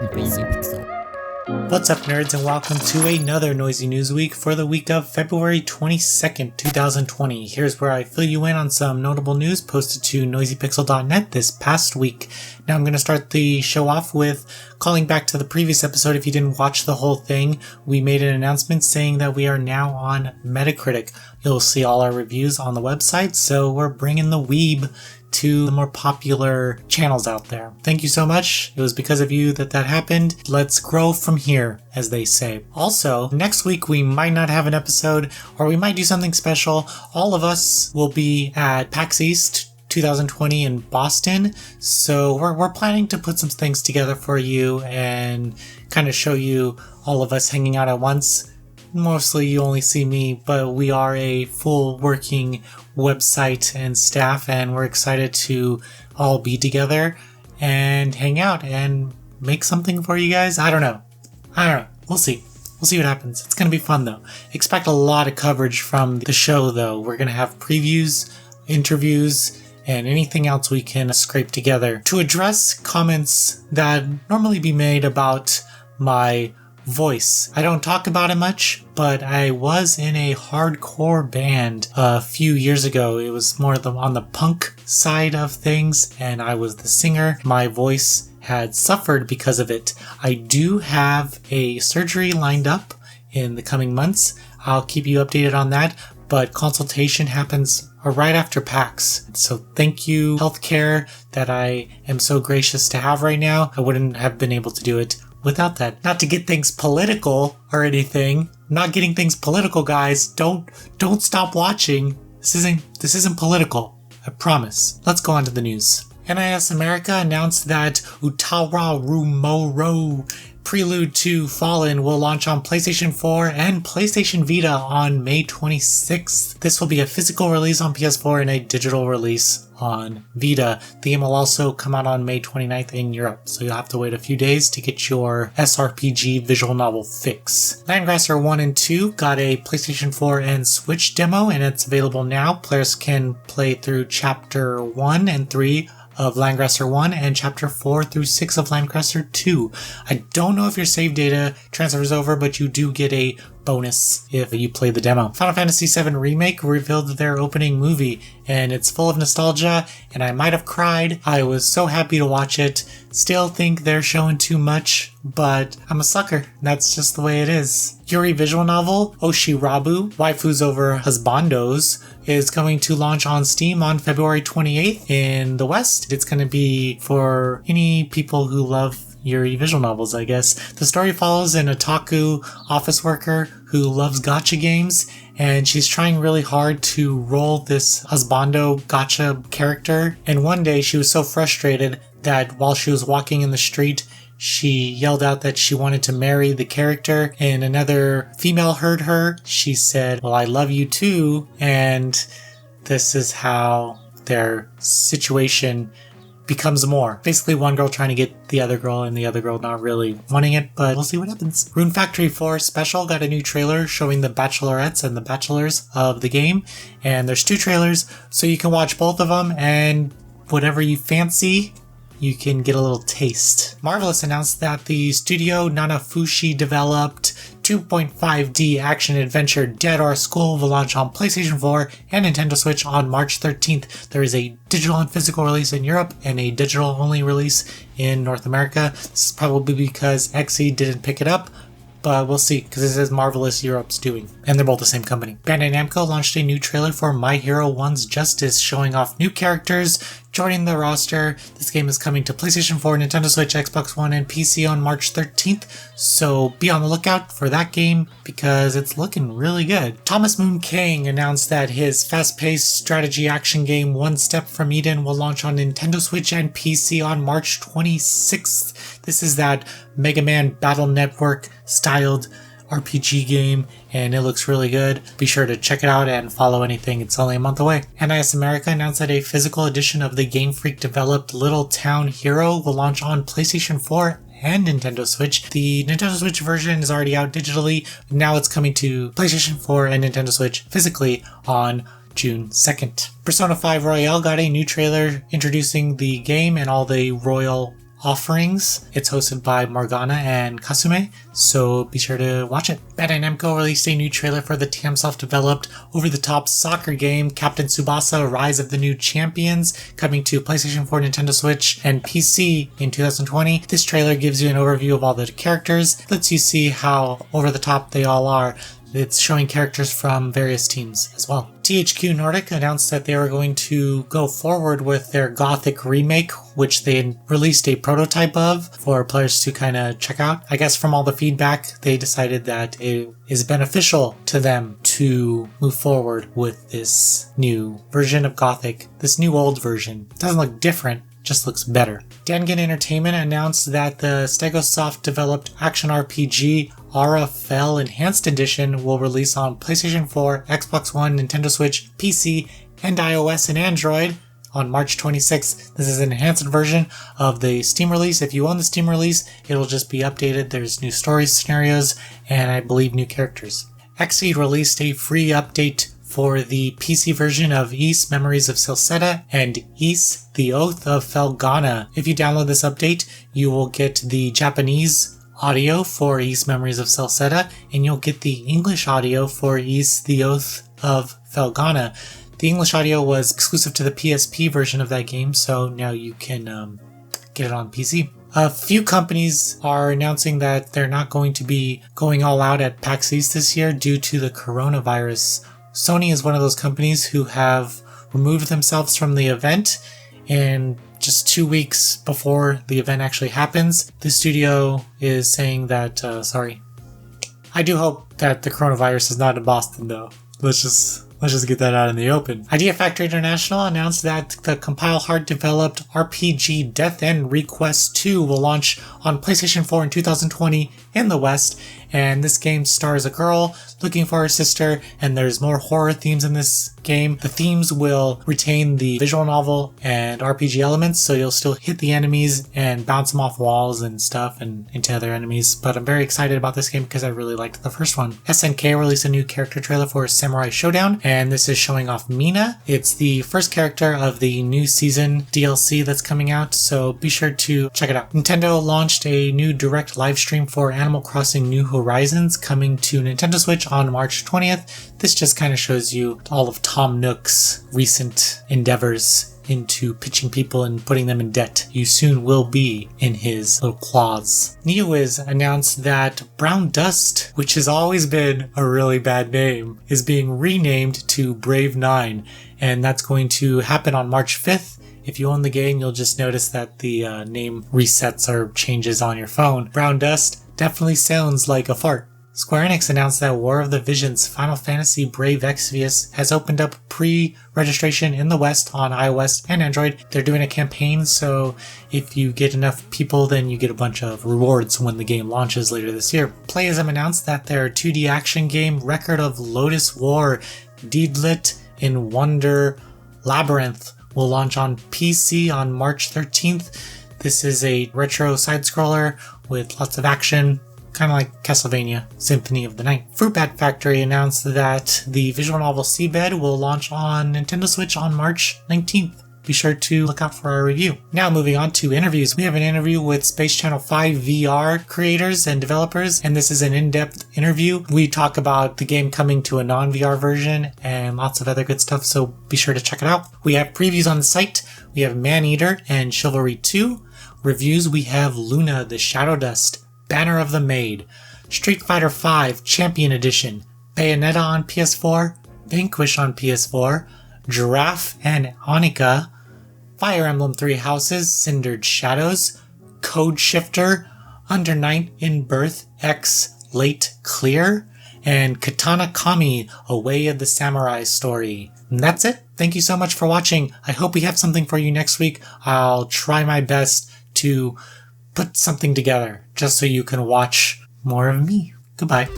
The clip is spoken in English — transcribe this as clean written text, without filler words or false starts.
Noisy Pixel. What's up, nerds, and welcome to another Noisy News Week for the week of February 22nd, 2020. Here's where I fill you in on some notable news posted to noisypixel.net this past week. Now I'm going to start the show off with calling back to the previous episode. If you didn't watch the whole thing, we made an announcement saying that we are now on Metacritic. You'll see all our reviews on the website, so we're bringing the weeb to the more popular channels out there. Thank you so much. It was because of you that happened. Let's grow from here, as they say. Also, next week we might not have an episode, or we might do something special. All of us will be at PAX East 2020 in Boston, so we're planning to put some things together for you and kind of show you all of us hanging out at once. Mostly you only see me, but we are a full working website and staff, and we're excited to all be together and hang out and make something for you guys. I don't know. We'll see. We'll see what happens. It's going to be fun though. Expect a lot of coverage from the show though. We're going to have previews, interviews, and anything else we can scrape together to address comments that normally be made about my voice. I don't talk about it much, but I was in a hardcore band a few years ago. It was more on the punk side of things, and I was the singer. My voice had suffered because of it. I do have a surgery lined up in the coming months. I'll keep you updated on that, but consultation happens right after PAX. So thank you, healthcare, that I am so gracious to have right now. I wouldn't have been able to do it without that. Not to get things political or anything. I'm not getting things political, guys. Don't stop watching. This isn't political. I promise. Let's go on to the news. NIS America announced that Utawa Rumoro Prelude to Fallen will launch on PlayStation 4 and PlayStation Vita on May 26th. This will be a physical release on PS4 and a digital release on Vita. The game will also come out on May 29th in Europe, so you'll have to wait a few days to get your SRPG visual novel fix. Landgrasser 1 and 2 got a PlayStation 4 and Switch demo, and it's available now. Players can play through Chapter 1 and 3 of Landgrasser 1 and Chapter 4 through 6 of Landgrasser 2. I don't know if your save data transfers over, but you do get a bonus if you play the demo. Final Fantasy VII Remake revealed their opening movie, and it's full of nostalgia, and I might have cried. I was so happy to watch it. Still think they're showing too much, but I'm a sucker. That's just the way it is. Yuri visual novel, Oshirabu, Waifus Over Husbandos, is going to launch on Steam on February 28th in the West. It's going to be for any people who love Yuri visual novels, I guess. The story follows an otaku office worker who loves gacha games, and she's trying really hard to roll this husbando gacha character. And one day she was so frustrated that while she was walking in the street, she yelled out that she wanted to marry the character, and another female heard her. She said, "Well, I love you too," and this is how their situation becomes more. Basically one girl trying to get the other girl and the other girl not really wanting it, but we'll see what happens. Rune Factory 4 Special got a new trailer showing the bachelorettes and the bachelors of the game, and there's 2 trailers, so you can watch both of them, and whatever you fancy, you can get a little taste. Marvelous announced that the studio Nanafushi developed 2.5D action-adventure Dead or School will launch on PlayStation 4 and Nintendo Switch on March 13th. There is a digital and physical release in Europe and a digital-only release in North America. This is probably because XE didn't pick it up, but we'll see, because this is Marvelous Europe's doing, and they're both the same company. Bandai Namco launched a new trailer for My Hero 1's Justice, showing off new characters joining the roster. This game is coming to PlayStation 4, Nintendo Switch, Xbox One, and PC on March 13th, so be on the lookout for that game because it's looking really good. Thomas Moon Kang announced that his fast-paced strategy action game One Step from Eden will launch on Nintendo Switch and PC on March 26th. This is that Mega Man Battle Network styled RPG game, and it looks really good. Be sure to check it out and follow anything. It's only a month away. NIS America announced that a physical edition of the Game Freak developed Little Town Hero will launch on PlayStation 4 and Nintendo Switch. The Nintendo Switch version is already out digitally. Now it's coming to PlayStation 4 and Nintendo Switch physically on June 2nd. Persona 5 Royale got a new trailer introducing the game and all the Royal offerings. It's hosted by Morgana and Kasume, so be sure to watch it. Bandai Namco released a new trailer for the TAM self-developed over-the-top soccer game Captain Tsubasa Rise of the New Champions, coming to PlayStation 4, Nintendo Switch, and PC in 2020. This trailer gives you an overview of all the characters, lets you see how over-the-top they all are. It's showing characters from various teams as well. THQ Nordic announced that they were going to go forward with their Gothic Remake, which they released a prototype of for players to kind of check out. I guess from all the feedback, they decided that it is beneficial to them to move forward with this new version of Gothic. This new old version doesn't look different, just looks better. Dangan Entertainment announced that the Staygo Soft developed action RPG Aura Fell Enhanced Edition will release on PlayStation 4, Xbox One, Nintendo Switch, PC, and iOS and Android on March 26th. This is an enhanced version of the Steam release. If you own the Steam release, it'll just be updated. There's new story scenarios and I believe new characters. Xseed released a free update for the PC version of Ys Memories of Silseta and Ys The Oath of Felghana. If you download this update, you will get the Japanese audio for Ys Memories of Silseta, and you'll get the English audio for Ys The Oath of Felghana. The English audio was exclusive to the PSP version of that game, so now you can get it on PC. A few companies are announcing that they're not going to be going all out at PAX East this year due to the coronavirus. Sony is one of those companies who have removed themselves from the event, and just 2 weeks before the event actually happens, the studio is saying that, sorry. I do hope that the coronavirus is not in Boston though. Let's just get that out in the open. Idea Factory International announced that the Compile Hard developed RPG Death End Request 2 will launch on PlayStation 4 in 2020 in the West, and this game stars a girl looking for her sister, and there's more horror themes in this game. The themes will retain the visual novel and RPG elements, so you'll still hit the enemies and bounce them off walls and stuff and into other enemies, but I'm very excited about this game because I really liked the first one. SNK released a new character trailer for Samurai Shodown, and this is showing off Mina. It's the first character of the new season DLC that's coming out, so be sure to check it out. Nintendo launched a new direct live stream for Animal Crossing New Horizons coming to Nintendo Switch on March 20th. This just kind of shows you all of Tom Nook's recent endeavors into pitching people and putting them in debt. You soon will be in his little claws. NeoWiz announced that Brown Dust, which has always been a really bad name, is being renamed to Brave 9, and that's going to happen on March 5th. If you own the game, you'll just notice that the name resets or changes on your phone. Brown Dust definitely sounds like a fart. Square Enix announced that War of the Visions Final Fantasy Brave Exvius has opened up pre-registration in the West on iOS and Android. They're doing a campaign, so if you get enough people, then you get a bunch of rewards when the game launches later this year. Playism announced that their 2D action game Record of Lotus War Deedlit in Wonder Labyrinth will launch on PC on March 13th. This is a retro side-scroller with lots of action, kind of like Castlevania Symphony of the Night. Fruit Bat Factory announced that the visual novel Seabed will launch on Nintendo Switch on March 19th. Be sure to look out for our review. Now moving on to interviews. We have an interview with Space Channel 5 VR creators and developers, and this is an in-depth interview. We talk about the game coming to a non-VR version and lots of other good stuff, so be sure to check it out. We have previews on the site. We have Maneater and Chivalry 2. Reviews, we have Luna the Shadow Dust, Banner of the Maid, Street Fighter V Champion Edition, Bayonetta on PS4, Vanquish on PS4, Giraffe and Onika, Fire Emblem Three Houses, Cindered Shadows, Code Shifter, Under Night in Birth X Late Clear, and Katana Kami, A Way of the Samurai Story. And that's it. Thank you so much for watching. I hope we have something for you next week. I'll try my best to put something together just so you can watch more of me. Goodbye.